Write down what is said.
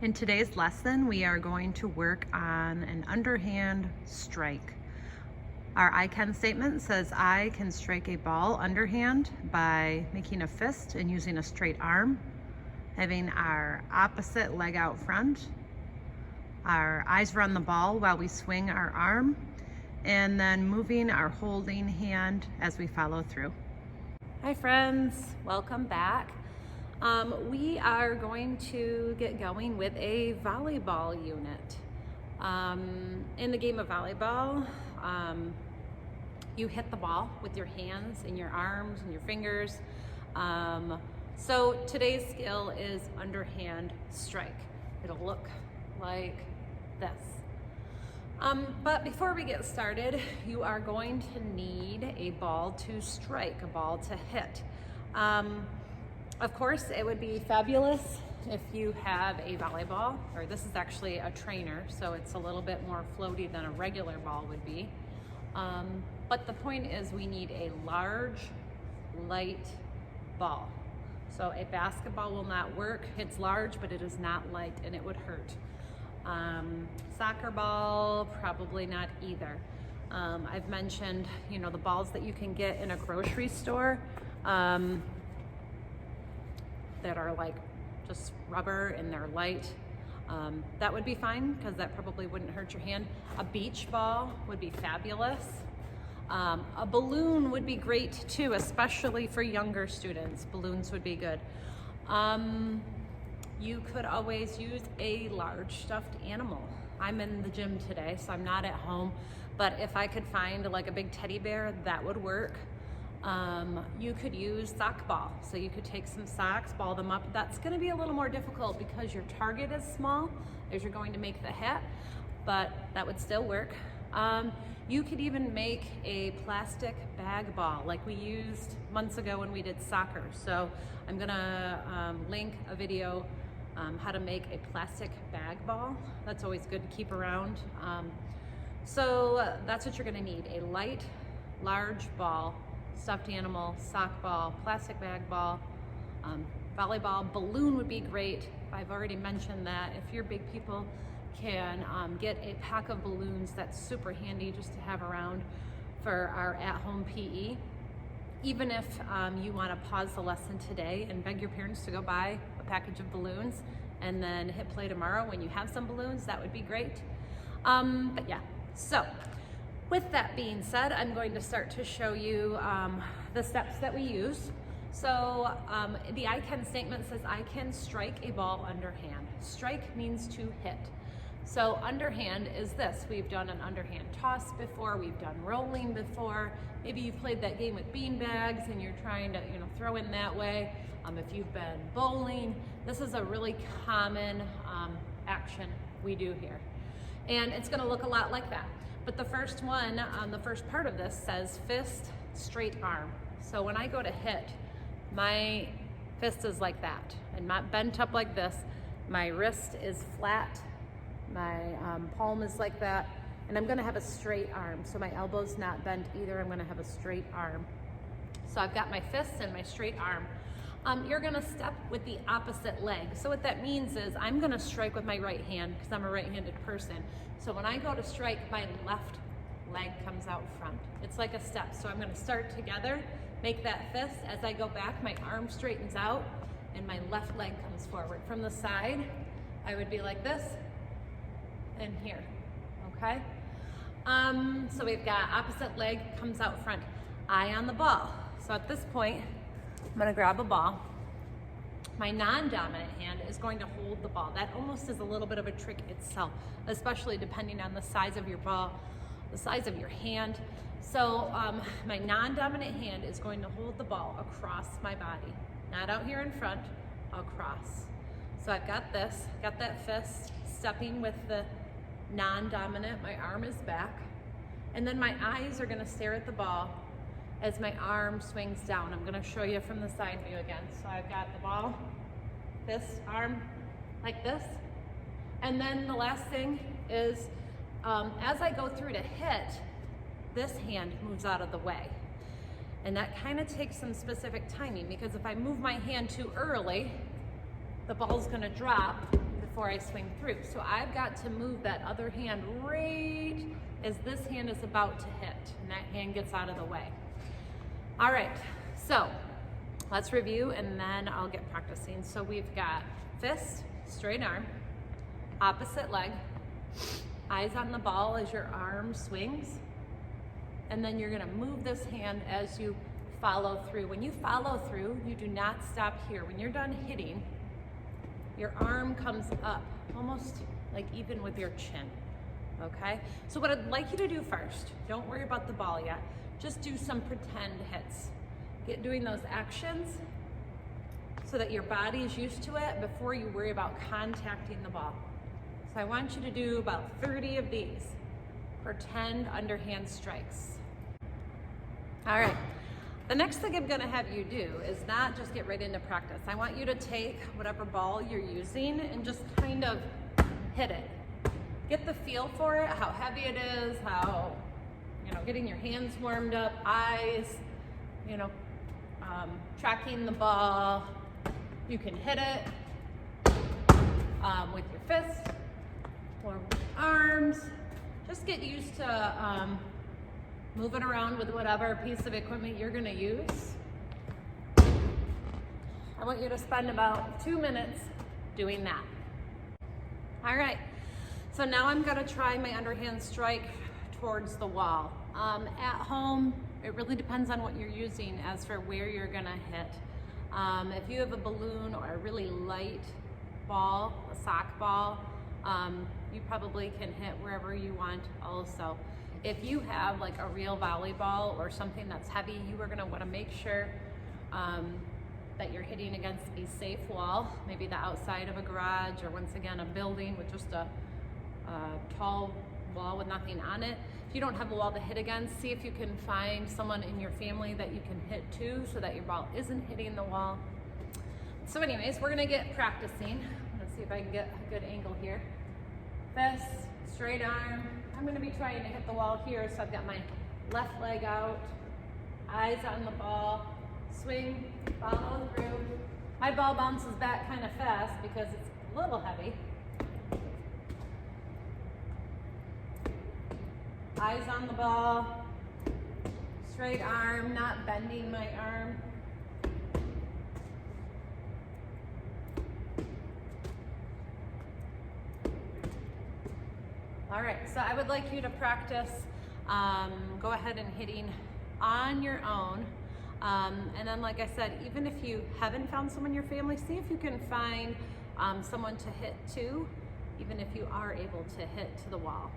In today's lesson, we are going to work on an underhand strike. Our I can statement says I can strike a ball underhand by making a fist and using a straight arm, having our opposite leg out front. Our eyes are on the ball while we swing our arm, and then moving our holding hand as we follow through. Hi friends, welcome back. We are going to get going with a volleyball unit. In the game of volleyball, you hit the ball with your hands and your arms and your fingers. So today's skill is underhand strike. It'll look like this. But before we get started, you are going to need a ball to strike, a ball to hit. Of course, it would be fabulous if you have a volleyball, or this is actually a trainer, so it's a little bit more floaty than a regular ball would be. But the point is we need a large, light ball. So a basketball will not work. It's large, but it is not light and it would hurt. Soccer ball, probably not either. I've mentioned, the balls that you can get in a grocery store that are like just rubber and they're light. That would be fine because that probably wouldn't hurt your hand. A beach ball would be fabulous. A balloon would be great too, especially for younger students. Balloons would be good. You could always use a large stuffed animal. I'm in the gym today, so I'm not at home, but if I could find like a big teddy bear, that would work. You could use sock ball. So you could take some socks, ball them up. That's going to be a little more difficult because your target is small as you're going to make the hit, but that would still work. You could even make a plastic bag ball like we used months ago when we did soccer. So I'm going to link a video how to make a plastic bag ball. That's always good to keep around. So that's what you're going to need: a light, large ball, stuffed animal, sock ball, plastic bag ball, volleyball. Balloon would be great. I've already mentioned that. If you're big people, can get a pack of balloons. That's super handy just to have around for our at-home PE. Even if you want to pause the lesson today and beg your parents to go buy a package of balloons and then hit play tomorrow when you have some balloons, that would be great. But yeah, so with that being said, I'm going to start to show you the steps that we use. So the I can statement says I can strike a ball underhand. Strike means to hit. So underhand is this. We've done an underhand toss before, we've done rolling before. Maybe you've played that game with bean bags and you're trying to throw in that way. If you've been bowling, this is a really common action we do here. And it's gonna look a lot like that. But the first one, the first part of this says fist, straight arm. So when I go to hit, my fist is like that and not bent up like this. My wrist is flat, my palm is like that, and I'm gonna have a straight arm. So my elbow's not bent either, I'm gonna have a straight arm. So I've got my fist and my straight arm. You're gonna step with the opposite leg. So what that means is I'm gonna strike with my right hand because I'm a right-handed person. So when I go to strike, my left leg comes out front. It's like a step. So I'm gonna start together, make that fist. As I go back, my arm straightens out and my left leg comes forward. From the side, I would be like this and here, okay? So we've got opposite leg comes out front, eye on the ball. So at this point, I'm gonna grab a ball. My non-dominant hand is going to hold the ball. That almost is a little bit of a trick itself, especially depending on the size of your ball, the size of your hand. So my non-dominant hand is going to hold the ball across my body, not out here in front, across. So I've got this, got that fist, stepping with the non-dominant, my arm is back, and then my eyes are gonna stare at the ball as my arm swings down. I'm gonna show you from the side view again. So I've got the ball, this arm like this. And then the last thing is, as I go through to hit, this hand moves out of the way. And that kind of takes some specific timing, because if I move my hand too early, the ball's gonna drop before I swing through. So I've got to move that other hand right as this hand is about to hit, and that hand gets out of the way. All right, so let's review and then I'll get practicing. So we've got fist, straight arm, opposite leg, eyes on the ball as your arm swings, and then you're gonna move this hand as you follow through. When you follow through, you do not stop here. When you're done hitting, your arm comes up, almost like even with your chin, okay? So what I'd like you to do first, don't worry about the ball yet, just do some pretend hits. Get doing those actions so that your body is used to it before you worry about contacting the ball. So I want you to do about 30 of these, pretend underhand strikes. All right. The next thing I'm gonna have you do is not just get right into practice. I want you to take whatever ball you're using and just kind of hit it. Get the feel for it, how heavy it is, how, getting your hands warmed up, eyes, tracking the ball. You can hit it with your fist or with arms. Just get used to moving around with whatever piece of equipment you're gonna use. I want you to spend about 2 minutes doing that. All right, so now I'm gonna try my underhand strike towards the wall. At home, it really depends on what you're using as for where you're gonna hit. If you have a balloon or a really light ball, a sock ball, you probably can hit wherever you want also. If you have like a real volleyball or something that's heavy, you are gonna wanna make sure that you're hitting against a safe wall, maybe the outside of a garage or once again a building with just a tall wall with nothing on it. If you don't have a wall to hit against, see if you can find someone in your family that you can hit to so that your ball isn't hitting the wall. So anyways, we're gonna get practicing. Let's see if I can get a good angle here. Fist, straight arm. I'm gonna be trying to hit the wall here, so I've got my left leg out, eyes on the ball, swing, follow through. My ball bounces back kind of fast because it's a little heavy. Eyes on the ball, straight arm, not bending my arm. All right, so I would like you to practice, go ahead and hitting on your own. And then like I said, even if you haven't found someone in your family, see if you can find someone to hit to, even if you are able to hit to the wall.